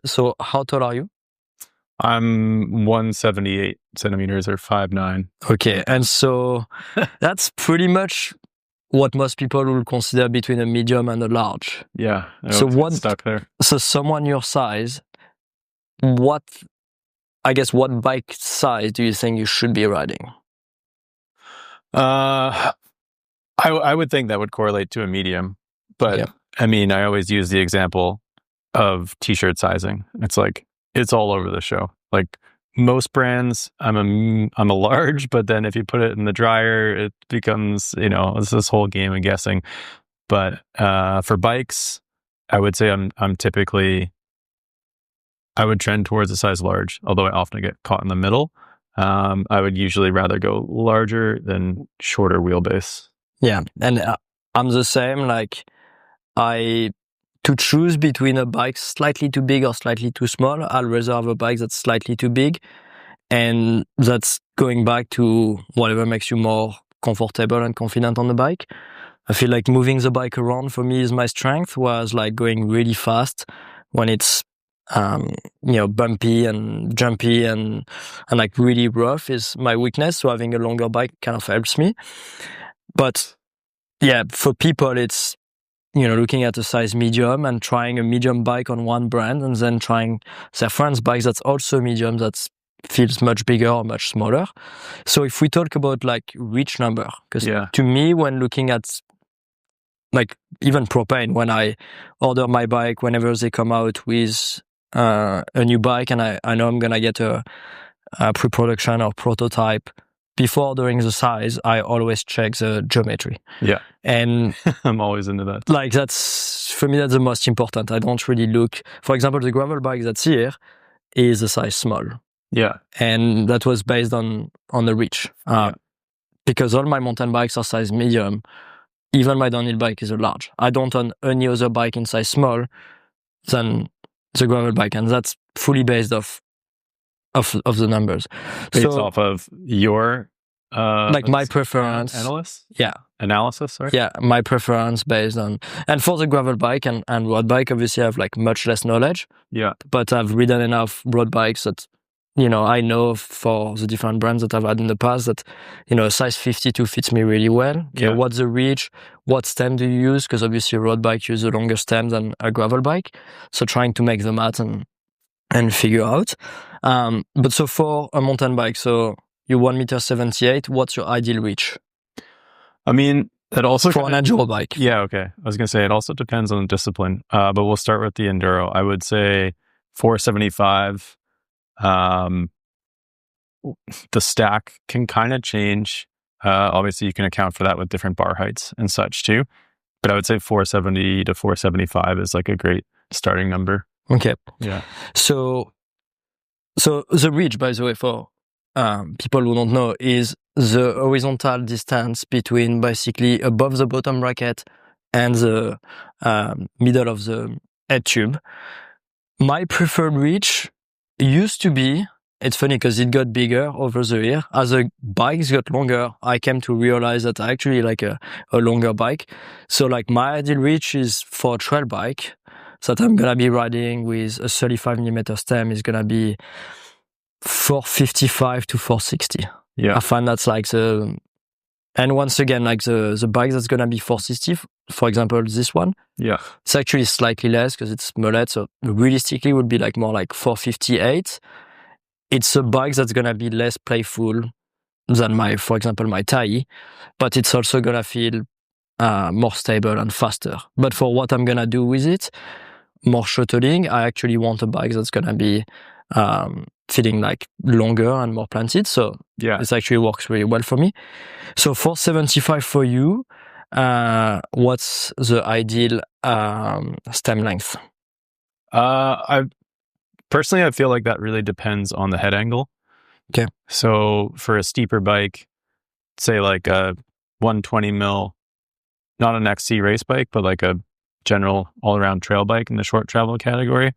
So how tall are you? I'm 178 centimeters or 5'9". Okay, and so that's pretty much what most people will consider between a medium and a large. Yeah, I So always get stuck there. So someone your size, what bike size do you think you should be riding? I would think that would correlate to a medium, but Okay. I mean, I always use the example of t-shirt sizing. It's like, it's all over the show. Like most brands, I'm a large, but then if you put it in the dryer, it becomes, it's this whole game of guessing. But for bikes, I would say I would trend towards a size large, although I often get caught in the middle. I would usually rather go larger than shorter wheelbase. Yeah, and I'm the same. Like, to choose between a bike slightly too big or slightly too small, I'll rather have a bike that's slightly too big, and that's going back to whatever makes you more comfortable and confident on the bike. I feel like moving the bike around for me is my strength, whereas like going really fast when it's bumpy and jumpy and like really rough is my weakness. So having a longer bike kind of helps me. But yeah, for people, it's, looking at a size medium and trying a medium bike on one brand and then trying their friend's bike that's also medium that feels much bigger or much smaller. So if we talk about like reach number, because to me, when looking at like even Propane, when I order my bike, whenever they come out with a new bike and I know I'm going to get a pre-production or prototype, before ordering the size, I always check the geometry. Yeah. And I'm always into that. Like for me, that's the most important. I don't really look, for example, the gravel bike that's here is a size small. Yeah. And that was based on the reach. Because all my mountain bikes are size medium. Even my downhill bike is a large. I don't own any other bike in size small than the gravel bike. And that's fully based off the numbers. Based off of your my preference. Analysis, sorry? Yeah, my preference based on, and for the gravel bike and road bike, obviously I have like much less knowledge. Yeah. But I've ridden enough road bikes that, I know for the different brands that I've had in the past that, size 52 fits me really well. Yeah. What's the reach? What stem do you use? Because obviously a road bike uses a longer stem than a gravel bike. So trying to make the math and figure out. But so for a mountain bike, so you're 1.78 meters, what's your ideal reach? I mean, it also for an enduro bike. Yeah, okay. I was gonna say it also depends on the discipline. But we'll start with the enduro. I would say 475. The stack can kind of change. Obviously, you can account for that with different bar heights and such too. But I would say 470 to 475 is like a great starting number. Okay. Yeah. So the reach, by the way, for people who don't know, is the horizontal distance between basically above the bottom bracket and the middle of the head tube. My preferred reach used to be, it's funny because it got bigger over the year. As the bikes got longer, I came to realize that I actually like a longer bike. So like my ideal reach is for a trail bike that I'm going to be riding with a 35mm stem is going to be 455 to 460. Yeah. I find that's like and once again, like the bike that's going to be 460, for example, this one. Yeah. It's actually slightly less because it's mullet. So realistically would be like more like 458. It's a bike that's going to be less playful than for example, my Tai, but it's also going to feel more stable and faster. But for what I'm going to do with it, more shuttling, I actually want a bike that's going to be feeling like longer and more planted. So this actually works really well for me. So 475 for you, what's the ideal stem length? I feel like that really depends on the head angle. Okay. So for a steeper bike, say like a 120 mil, not an XC race bike, but like a general all-around trail bike in the short travel category,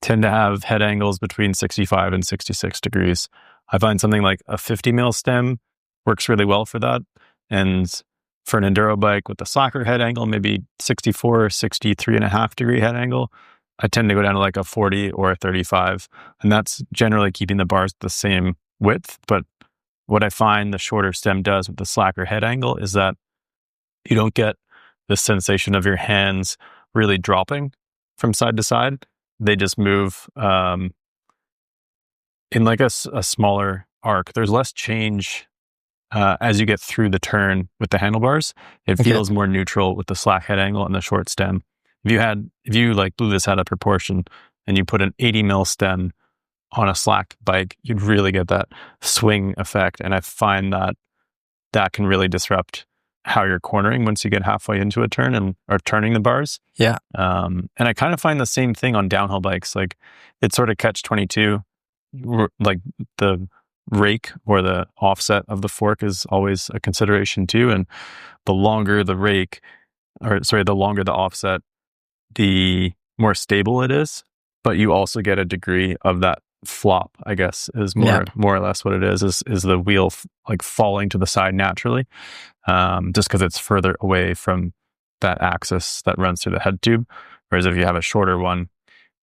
tend to have head angles between 65 and 66 degrees. I find something like a 50 mil stem works really well for that. And for an enduro bike with a soccer head angle, maybe 64 or 63.5 degree head angle I tend to go down to like a 40 or a 35, and that's generally keeping the bars the same width. But what I find the shorter stem does with the slacker head angle is that you don't get the sensation of your hands really dropping from side to side. They just move in like a smaller arc. There's less change as you get through the turn with the handlebars. It feels more neutral with the slack head angle and the short stem. If you like blew this out of proportion and you put an 80 mil stem on a slack bike, you'd really get that swing effect. And I find that that can really disrupt how you're cornering once you get halfway into a turn or turning the bars. Yeah. And I kind of find the same thing on downhill bikes. Like it's sort of catch-22. Like the rake or the offset of the fork is always a consideration too. And the longer the longer the offset, the more stable it is. But you also get a degree of that flop, I guess, is more or less what it is the wheel like falling to the side naturally, just because it's further away from that axis that runs through the head tube. Whereas if you have a shorter one,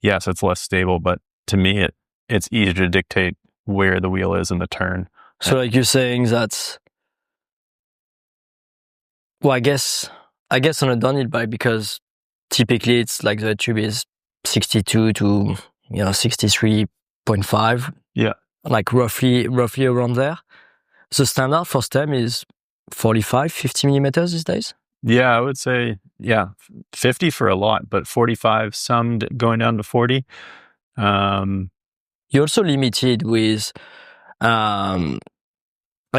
yes, it's less stable, but to me, it's easier to dictate where the wheel is in the turn. So like you're saying that, well, I guess on a downhill bike, because typically it's like the tube is 62 to 63.5. Yeah. Like roughly around there. The standard for stem is 45, 50 millimeters these days? Yeah, I would say, 50 for a lot, but 45, some going down to 40. You're also limited with, I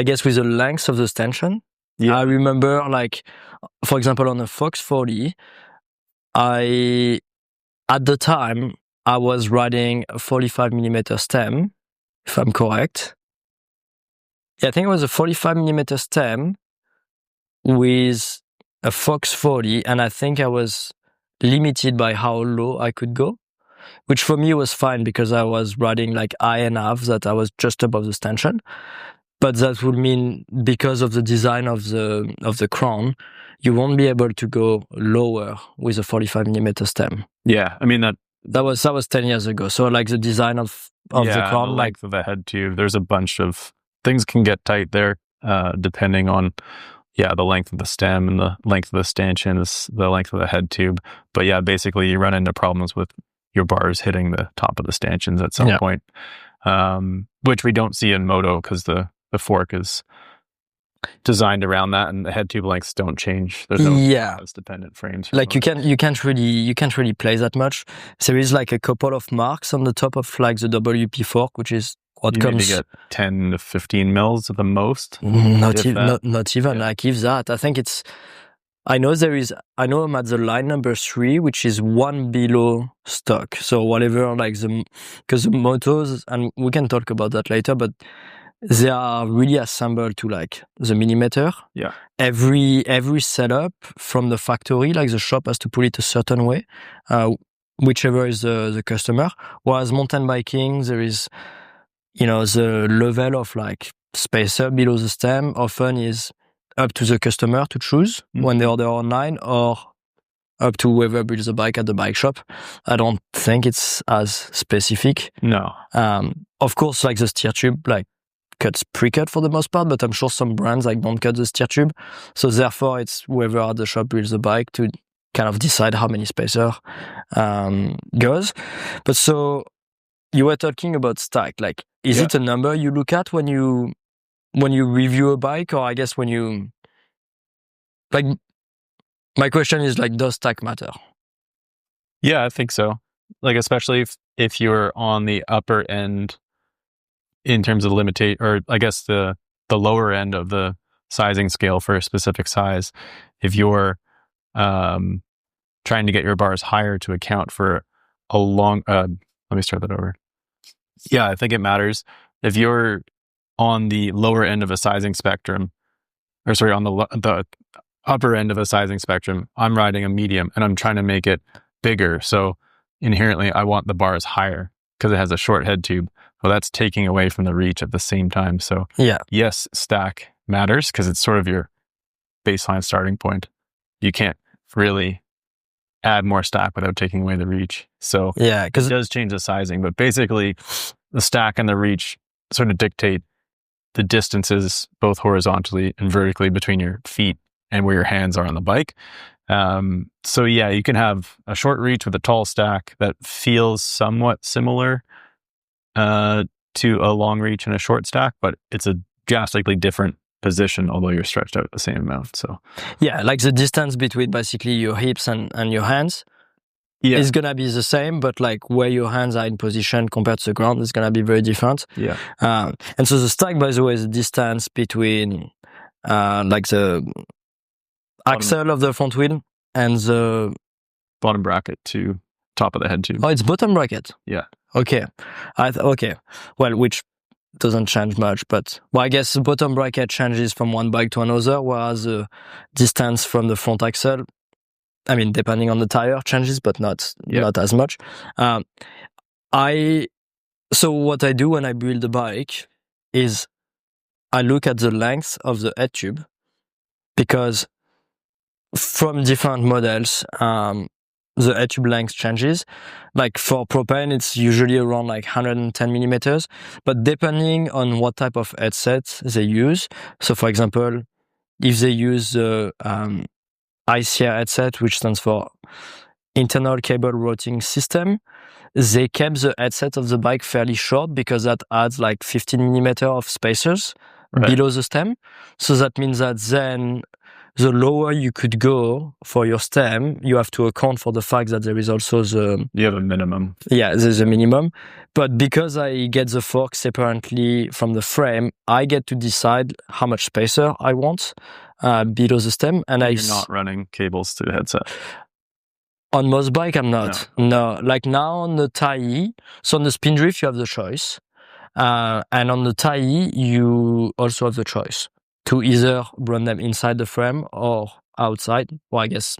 guess, with the length of the stanchion. Yeah. I remember, like, for example, on a Fox 40, at the time, I was riding a 45 millimeter stem, if I'm correct. Yeah, I think it was a 45 millimeter stem with a Fox 40, and I think I was limited by how low I could go, which for me was fine because I was riding like I and half, that I was just above the stanchion. But that would mean because of the design of the crown, you won't be able to go lower with a 45 millimeter stem. Yeah, I mean that was 10 years ago. So like the design of the crown, the length of the head tube, there's a bunch of things can get tight there, depending on the length of the stem and the length of the stanchion is the length of the head tube. But yeah, basically you run into problems with your bars hitting the top of the stanchions at some point, which we don't see in moto because the fork is designed around that, and the head tube lengths don't change. There's no dependent frames. Like you can't really play that much. There is like a couple of marks on the top of like the WP fork, which is what comes. Maybe get 10 to 15 mils at the most. Not even like if that. I think it's. I know I'm at the line number 3, which is one below stock. So whatever, like because the motos, and we can talk about that later, but they are really assembled to like the millimeter. Yeah. Every setup from the factory, like the shop has to put it a certain way, whichever is the customer. Whereas mountain biking, there is, the level of like spacer below the stem often is up to the customer to choose when they order online, or up to whoever builds the bike at the bike shop. I don't think it's as specific. No. Of course, like the steer tube, like cuts pre-cut for the most part, but I'm sure some brands like don't cut the steer tube. So therefore, it's whoever at the shop builds the bike to kind of decide how many spacer goes. But so you were talking about stack. Like, is it a number you look at when you review a bike, or I guess when you like? My question is like, does stack matter? Yeah, I think so. Like, especially if you're on the upper end in terms of or I guess the lower end of the sizing scale for a specific size. If you're trying to get your bars higher to account for a long, let me start that over. Yeah, I think it matters. If you're on the lower end of a sizing spectrum, on the upper end of a sizing spectrum, I'm riding a medium and I'm trying to make it bigger. So inherently, I want the bars higher because it has a short head tube. Well, that's taking away from the reach at the same time. So yes, stack matters because it's sort of your baseline starting point. You can't really add more stack without taking away the reach. So Yeah, it because does change the sizing, but basically the stack and the reach sort of dictate the distances both horizontally and vertically between your feet and where your hands are on the bike. So yeah, you can have a short reach with a tall stack that feels somewhat similar to a long reach and a short stack, but it's a drastically different position, although you're stretched out the same amount. So yeah, like the distance between basically your hips and your hands is gonna be the same, but like where your hands are in position compared to the ground is gonna be very different. Yeah. And so the stack, by the way, is the distance between like the axle of the front wheel and the bottom bracket to top of the head tube. Oh, it's bottom bracket. Yeah. Okay. Okay. Well, which doesn't change much, but I guess the bottom bracket changes from one bike to another, whereas the distance from the front axle, I mean, depending on the tire, changes, but not as much. So what I do when I build a bike is I look at the length of the head tube, because from different models, the head tube length changes. Like for propane, it's usually around like 110 millimeters, but depending on what type of headset they use. So for example, if they use the ICR headset, which stands for Internal Cable Routing System, they kept the headset of the bike fairly short because that adds like 15 millimeter of spacers below the stem. So that means that then the lower you could go for your stem, you have to account for the fact that there is also you have a minimum. Yeah, there's a minimum. But because I get the fork separately from the frame, I get to decide how much spacer I want below the stem. And you're not running cables to the headset. On most bike, I'm not. No. Like now on the Thai, so on the Spindrift, you have the choice. And on the Thai, you also have the choice to either run them inside the frame or outside, or I guess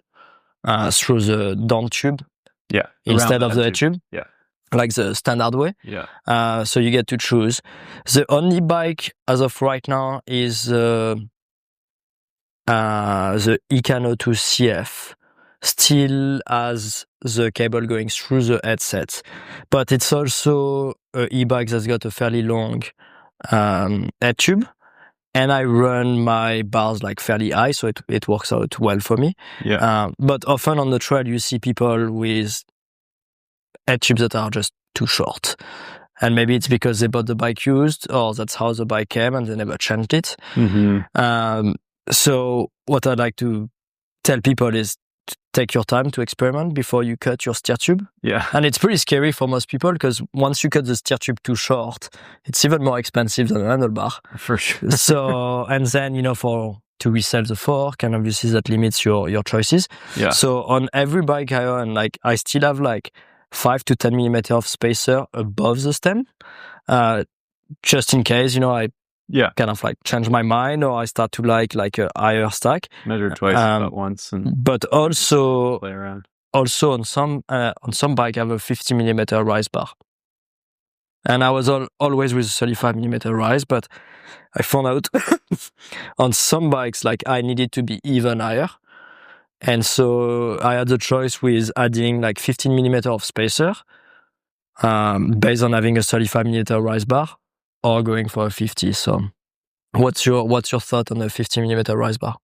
through the down tube. Yeah. Instead of the head tube. Yeah. Like the standard way. Yeah. So you get to choose. The only bike as of right now is the Icano 2 CF. Still has the cable going through the headset, but it's also an e-bike that's got a fairly long head tube, and I run my bars like fairly high, so it works out well for me. Yeah. But often on the trail, you see people with head tubes that are just too short, and maybe it's because they bought the bike used, or that's how the bike came and they never changed it. Mm-hmm. So what I'd like to tell people is take your time to experiment before you cut your steer tube. Yeah. And it's pretty scary for most people, because once you cut the steer tube too short, it's even more expensive than a handlebar. For sure. So, and then, to resell the fork, and obviously that limits your choices. Yeah. So on every bike I own, like I still have like 5 to 10 millimeter of spacer above the stem, just in case, I kind of like change my mind, or I start to like a higher stack. Measure twice, not once. But also, play around. Also on some bike, I have a 50 millimeter rise bar. And I was always with 35 millimeter rise, but I found out on some bikes, like I needed to be even higher. And so I had the choice with adding like 15 millimeter of spacer, based on having a 35 millimeter rise bar, or going for a 50. So what's your thought on the 50 millimeter rise bar?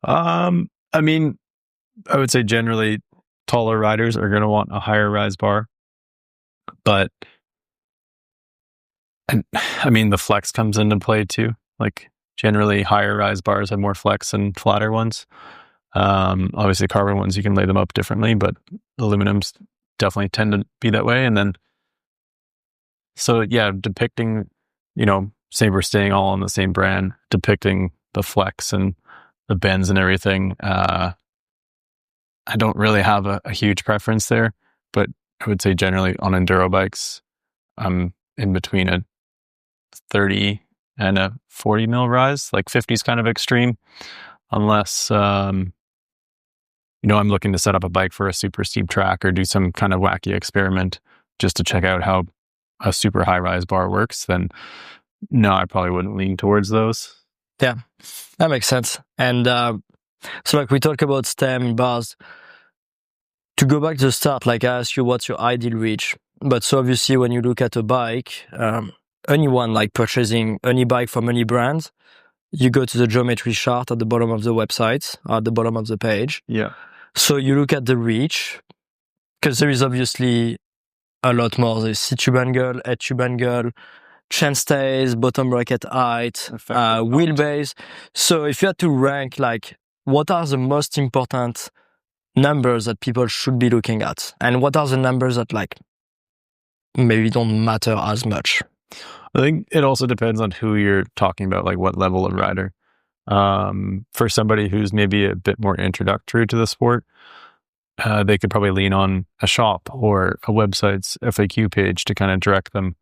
I mean, I would say generally taller riders are going to want a higher rise bar, but I mean, the flex comes into play too. Like generally higher rise bars have more flex than flatter ones. Obviously carbon ones, you can lay them up differently, but aluminums definitely tend to be that way. And then, so yeah, depicting, say we're staying all on the same brand, depicting the flex and the bends and everything. I don't really have a huge preference there, but I would say generally on enduro bikes, I'm in between a 30 and a 40 mil rise. Like 50 is kind of extreme, unless, I'm looking to set up a bike for a super steep track or do some kind of wacky experiment just to check out how a super high rise bar works. Then no, I probably wouldn't lean towards those. Yeah, that makes sense. And so like we talk about stem bars, to go back to the start, like I asked you, what's your ideal reach? But so obviously, when you look at a bike, anyone like purchasing any bike from any brand, you go to the geometry chart at the bottom of the website, at the bottom of the page. Yeah. So you look at the reach, because there is obviously a lot more. There's C-tube angle, head-tube angle, chain stays, bottom bracket height, wheelbase. So if you had to rank, like, what are the most important numbers that people should be looking at? And what are the numbers that, like, maybe don't matter as much? I think it also depends on who you're talking about, like what level of rider. For somebody who's maybe a bit more introductory to the sport, they could probably lean on a shop or a website's FAQ page to kind of direct them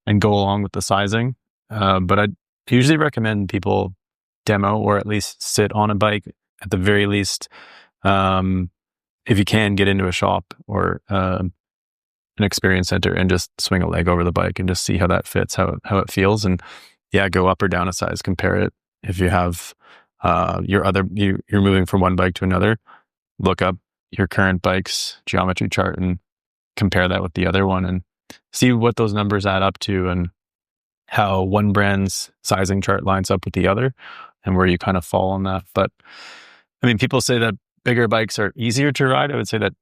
and go along with the sizing. But I usually recommend people demo or at least sit on a bike at the very least. If you can, get into a shop or an experience center and just swing a leg over the bike and just see how that fits, how it feels, and go up or down a size, compare it. If you have you're moving from one bike to another, look up your current bike's geometry chart and compare that with the other one and see what those numbers add up to and how one brand's sizing chart lines up with the other and where you kind of fall on that. But I mean, people say that bigger bikes are easier to ride. I would say that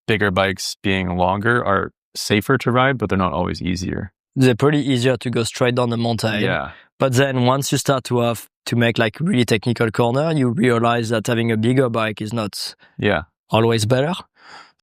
bigger bikes being longer are safer to ride, but they're not always easier. They're pretty easier to go straight down the mountain. Yeah. But then once you start to have to make like really technical corner, you realize that having a bigger bike is not always better.